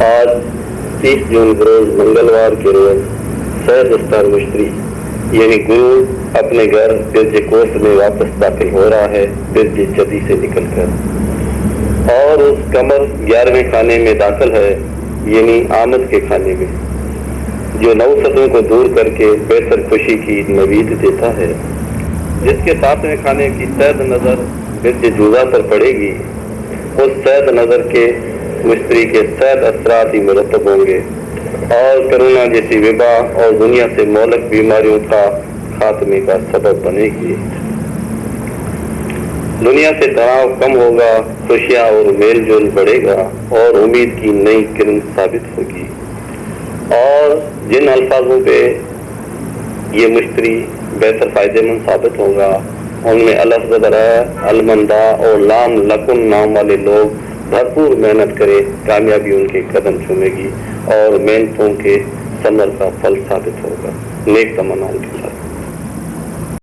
آج 30 جون روز منگلوار کے روز سید استار مشتری یعنی گرو اپنے گھر برج کوست میں واپس داخل ہو رہا ہے برج جدی سے نکل کر، اور اس قمر 11ویں خانے میں داخل ہے یعنی آمد کے خانے میں، جو نوسطوں کو دور کر کے بہتر خوشی کی نوید دیتا ہے۔ جس کے 7ویں خانے کی سید نظر برج جوزا پر پڑے گی، اس سید نظر کے مشتری کے سید اثرات ہی مرتب ہوں گے، اور کرونا جیسی وبا اور دنیا سے مہلک بیماریوں کا خاتمے کا سبب بنے گی۔ دنیا سے تناؤ کم ہوگا، خوشیاں اور میل جول بڑھے گا، اور امید کی نئی کرن ثابت ہوگی۔ اور جن الفاظوں پہ یہ مشتری بہتر فائدہ مند ثابت ہوگا، ان میں الفظ المندہ اور لام لکن نام والے لوگ بھرپور محنت کرے، کامیابی ان کے قدم چومے گی اور محنتوں کے ثمر کا پھل ثابت ہوگا۔ نیک تمناؤں کے